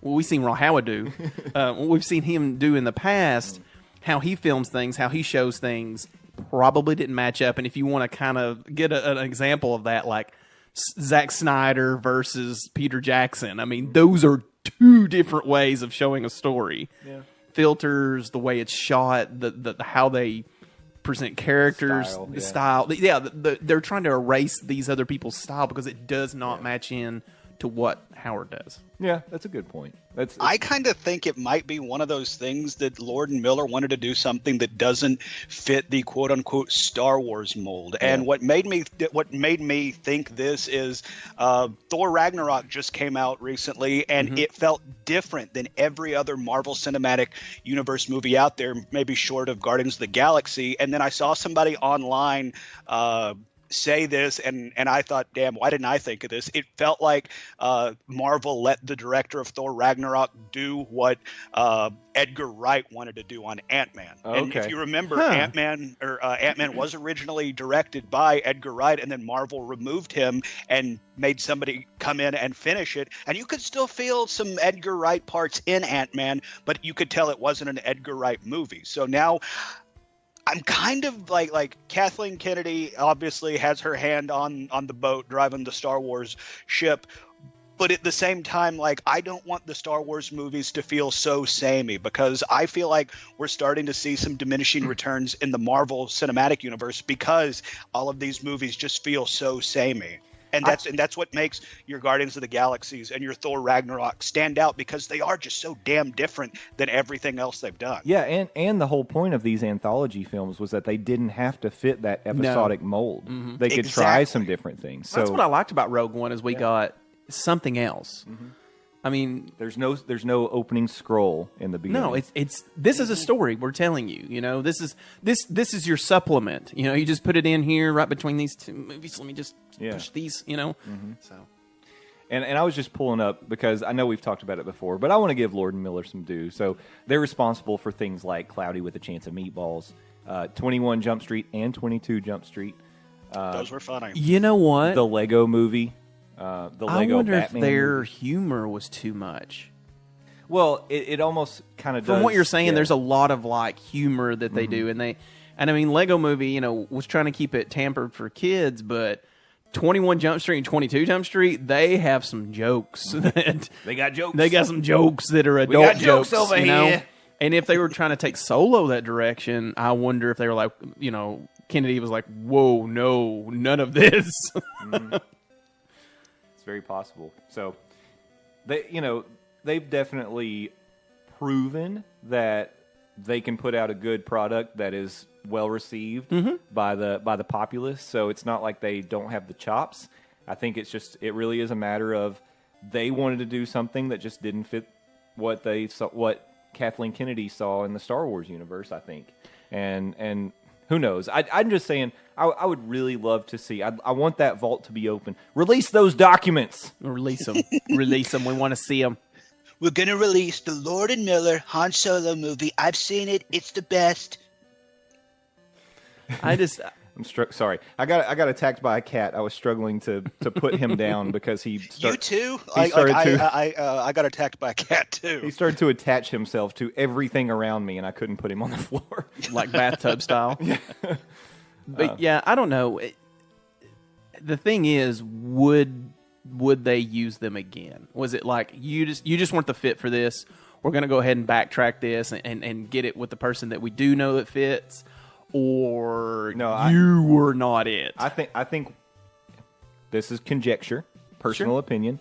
S3: What we've seen Ron Howard do. What we've seen him do in the past. How he films things, how he shows things. Probably didn't match up. And if you want to kind of get an example of that, like Zack Snyder versus Peter Jackson, I mean, those are two different ways of showing a story. Yeah. Filters, the way it's shot, the how they present characters, style. They're trying to erase these other people's style because it does not match in to what Howard does.
S2: Yeah, that's a good point.
S1: I kind of think it might be one of those things that Lord and Miller wanted to do something that doesn't fit the quote unquote Star Wars mold. Yeah. And what made me think this is Thor Ragnarok just came out recently, and it felt different than every other Marvel Cinematic Universe movie out there, maybe short of Guardians of the Galaxy. And then I saw somebody online say this, and I thought, damn, why didn't I think of this? It felt like Marvel let the director of Thor Ragnarok do what Edgar Wright wanted to do on Ant-Man.
S2: Okay.
S1: And if you remember, Ant-Man was originally directed by Edgar Wright, and then Marvel removed him and made somebody come in and finish it. And you could still feel some Edgar Wright parts in Ant-Man, but you could tell it wasn't an Edgar Wright movie. So now I'm kind of like Kathleen Kennedy obviously has her hand on the boat driving the Star Wars ship. But at the same time, like, I don't want the Star Wars movies to feel so samey, because I feel like we're starting to see some diminishing returns in the Marvel Cinematic Universe because all of these movies just feel so samey. And that's what makes your Guardians of the Galaxies and your Thor Ragnarok stand out, because they are just so damn different than everything else they've done.
S2: Yeah, and the whole point of these anthology films was that they didn't have to fit that episodic mold. Mm-hmm. They could try some different things. So
S3: that's what I liked about Rogue One, is we got something else. Mm-hmm. I mean,
S2: there's no opening scroll in the beginning.
S3: No, it's this is a story we're telling you. You know, this is your supplement. You know, you just put it in here right between these two movies. Let me just push these. You know, so.
S2: And I was just pulling up because I know we've talked about it before, but I want to give Lord and Miller some due. So they're responsible for things like Cloudy with a Chance of Meatballs, 21 Jump Street, and 22 Jump Street.
S1: Those were funny.
S3: You know what?
S2: The Lego Movie. The Lego
S3: I wonder
S2: Batman
S3: if their
S2: movie.
S3: humor was too much.
S2: Well, it almost kind of does.
S3: From what you're saying, there's a lot of like humor that they do, and I mean, Lego Movie, you know, was trying to keep it tampered for kids, but 21 Jump Street and 22 Jump Street, they have some jokes.
S2: They got jokes.
S3: They got some jokes that are adult
S2: got jokes over
S3: you know?
S2: here.
S3: And if they were trying to take Solo that direction, I wonder if they were like, you know, Kennedy was like, "Whoa, no, none of this."
S2: It's very possible. So they've definitely proven that they can put out a good product that is well received by the populace. So it's not like they don't have the chops. I think it really is a matter of they wanted to do something that just didn't fit what they saw, what Kathleen Kennedy saw in the Star Wars universe, I think. And who knows? I'm just saying, I would really love to see. I want that vault to be open. Release those documents.
S3: Release them. Release them. We want to see them.
S1: We're going to release the Lord and Miller Han Solo movie. I've seen it. It's the best.
S2: Sorry. I got attacked by a cat. I was struggling to put him down because he started...
S1: You too? I got attacked by a cat too.
S2: He started to attach himself to everything around me, and I couldn't put him on the floor.
S3: Like bathtub style? Yeah. But yeah, I don't know. The thing is, would they use them again? Was it like, you just weren't the fit for this, we're going to go ahead and backtrack this and get it with the person that we do know that fits? Or you were not it?
S2: I think this is conjecture, personal opinion,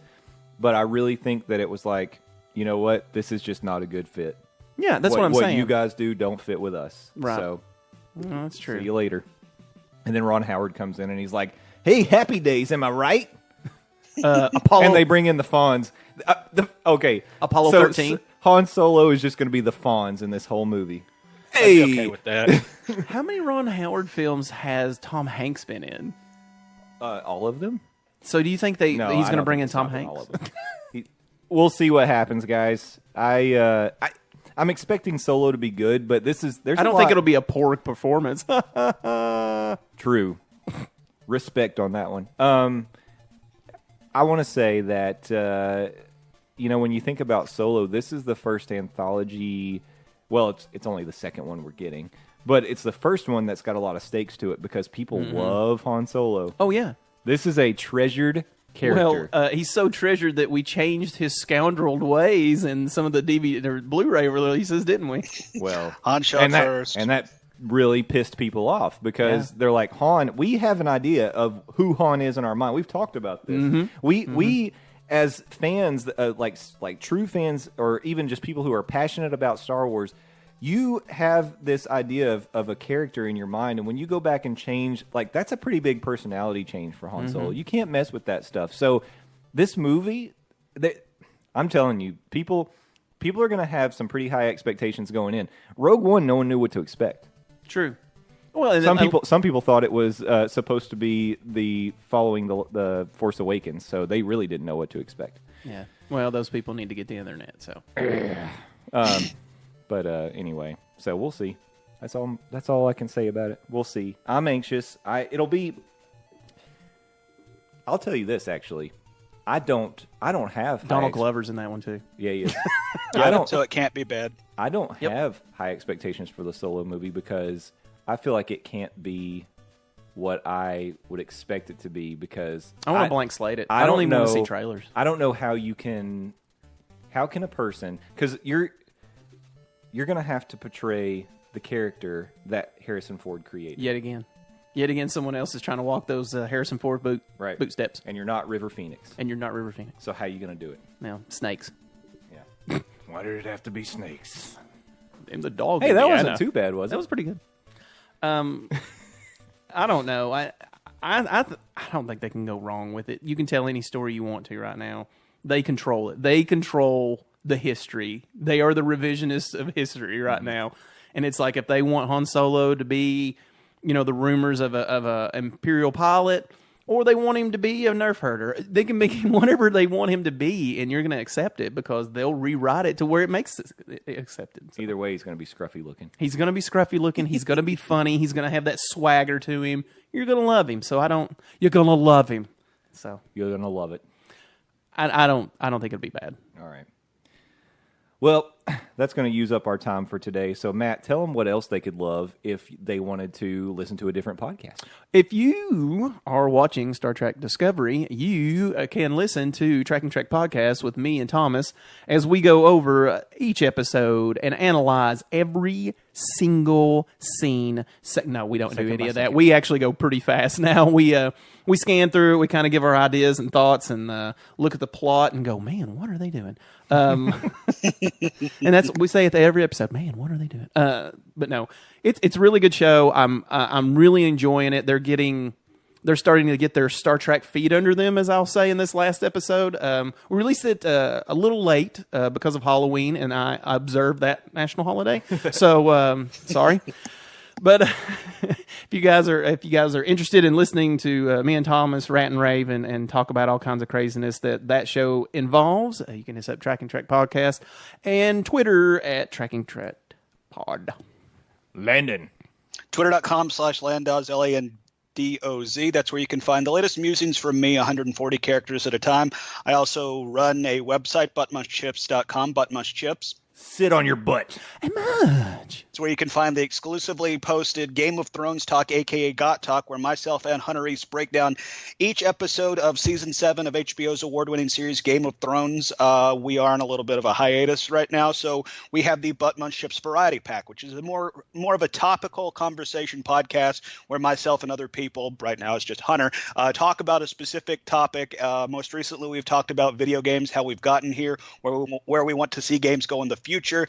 S2: but I really think that it was like, you know what, this is just not a good fit.
S3: Yeah, that's what I'm saying.
S2: What you guys do don't fit with us.
S3: Right.
S2: So,
S3: no, that's true.
S2: See you later. And then Ron Howard comes in and he's like, "Hey, Happy Days, am I right?"
S3: Apollo,
S2: and they bring in the Fonz.
S3: Apollo 13.
S2: Han Solo is just going to be the Fonz in this whole movie.
S1: Hey, okay with that.
S3: How many Ron Howard films has Tom Hanks been in?
S2: All of them.
S3: So do you think he's going to bring in Tom Hanks?
S2: All of them. We'll see what happens, guys. I'm expecting Solo to be good, but I
S3: don't think it'll be a poor performance.
S2: True. Respect on that one. I want to say that when you think about Solo, this is the first anthology. Well, it's only the second one we're getting, but it's the first one that's got a lot of stakes to it because people love Han Solo.
S3: Oh yeah,
S2: this is a treasured character.
S3: Well, he's so treasured that we changed his scoundreled ways in some of the DVD or Blu-ray releases, didn't we?
S2: Well,
S1: Han shot first,
S2: and that really pissed people off because they're like, Han, we have an idea of who Han is in our mind. We've talked about this. We as fans, like true fans, or even just people who are passionate about Star Wars, you have this idea of a character in your mind, and when you go back and change, like, that's a pretty big personality change for Han Solo. You can't mess with that stuff. So this movie, I'm telling you, people are going to have some pretty high expectations going in. Rogue One, no one knew what to expect.
S3: True. Well, and
S2: some people thought it was supposed to be the following the Force Awakens, so they really didn't know what to expect.
S3: Yeah. Well, those people need to get the internet. So.
S2: But anyway, so we'll see. That's all I can say about it. We'll see. I'm anxious. I'll tell you this actually. I don't have
S3: Donald Glover's in that one too.
S2: Yeah, he is.
S1: So it can't be bad.
S2: I don't have high expectations for the Solo movie because I feel like it can't be what I would expect it to be because
S3: I want to blank slate it.
S2: I don't
S3: even
S2: know,
S3: want to see trailers.
S2: I don't know how can a person, because you're going to have to portray the character that Harrison Ford created.
S3: Yet again, someone else is trying to walk those Harrison Ford boot steps.
S2: And you're not River Phoenix. So how are you going to do it?
S3: Now, snakes.
S2: Yeah. Why did it have to be snakes?
S3: And the dog.
S2: Hey, that wasn't too bad, was it?
S3: That was pretty good. I don't know. I don't think they can go wrong with it. You can tell any story you want to right now. They control it. They control the history. They are the revisionists of history right now. And it's like if they want Han Solo to be, the rumors of a Imperial pilot, or they want him to be a nerf herder, they can make him whatever they want him to be, and you're going to accept it because they'll rewrite it to where it makes it accepted. So.
S2: Either way, he's going to be scruffy looking.
S3: He's going to be scruffy looking. He's going to be funny. He's going to have that swagger to him. You're going to love him. So you're going to love him. So
S2: you're going to love it.
S3: I don't think it'll be bad.
S2: All right. Well, that's going to use up our time for today. So, Matt, tell them what else they could love if they wanted to listen to a different podcast.
S3: If you are watching Star Trek Discovery, you can listen to Tracking Trek Podcast with me and Thomas as we go over each episode and analyze every single scene. No, we don't do any of that. We actually go pretty fast now. We scan through it. We kind of give our ideas and thoughts and look at the plot and go, man, what are they doing? And that's what we say at every episode. Man, what are they doing? But no, it's a really good show. I'm really enjoying it. They're starting to get their Star Trek feet under them, as I'll say in this last episode. We released it a little late because of Halloween, and I observed that national holiday. So sorry. But if you guys are interested in listening to me and Thomas rant and rave and talk about all kinds of craziness that show involves, you can hit up Tracking Trek Podcast and Twitter at Tracking Trek Pod.
S2: Landon.
S1: Twitter.com/Landoz, LANDOZ. That's where you can find the latest musings from me, 140 characters at a time. I also run a website, buttmunchchips.com, buttmunchchips.
S2: Sit on your butt.
S3: And much.
S1: It's where you can find the exclusively posted Game of Thrones Talk, a.k.a. GOT Talk, where myself and Hunter East break down each episode of Season 7 of HBO's award-winning series Game of Thrones. We are on a little bit of a hiatus right now, so we have the Butt Munch Chips Variety Pack, which is a more of a topical conversation podcast where myself and other people, right now it's just Hunter, talk about a specific topic. Most recently, we've talked about video games, how we've gotten here, where we want to see games go in the future.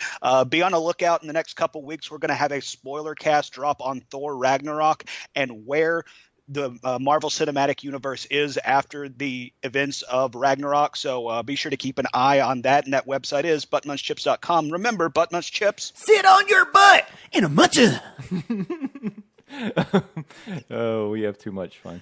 S1: Be on the lookout in the next couple weeks. We're going to have a spoiler cast drop on Thor Ragnarok and where the Marvel Cinematic Universe is after the events of Ragnarok. So be sure to keep an eye on that. And that website is buttmunchchips.com. Remember, Buttmunch Chips.
S3: Sit on your butt in a muncha.
S2: Oh, we have too much fun.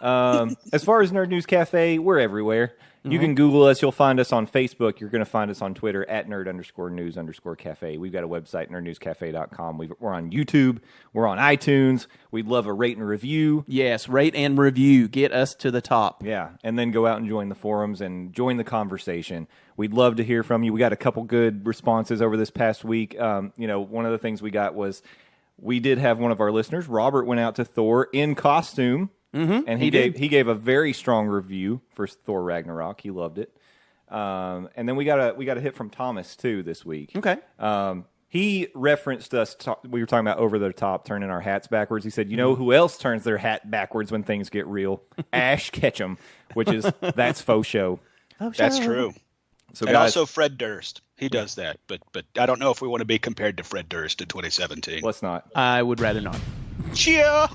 S2: As far as Nerd News Cafe, we're everywhere. You can Google us. You'll find us on Facebook. You're going to find us on Twitter at nerd_news_cafe. We've got a website, nerdnewscafe.com. We're on YouTube. We're on iTunes. We'd love a rate and review.
S3: Yes, rate and review. Get us to the top.
S2: Yeah, and then go out and join the forums and join the conversation. We'd love to hear from you. We got a couple good responses over this past week. One of the things we got was we did have one of our listeners, Robert, went out to Thor in costume.
S3: Mm-hmm.
S2: And he gave a very strong review for Thor Ragnarok. He loved it. And then we got a hit from Thomas too this week.
S3: Okay.
S2: He referenced us. We were talking about over the top, turning our hats backwards. He said, "You know who else turns their hat backwards when things get real? Ash Ketchum, that's faux show.
S1: That's true.
S2: So
S1: and
S2: guys,
S1: also Fred Durst. He does that, but I don't know if we want to be compared to Fred Durst in 2017.
S2: Let's not.
S3: I would rather not.
S1: Cheer.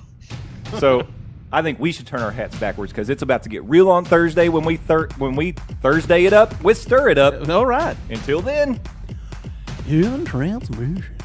S2: So I think we should turn our hats backwards because it's about to get real on Thursday when we Thursday it up, we stir it up.
S3: All right.
S2: Until then,
S3: in transmission.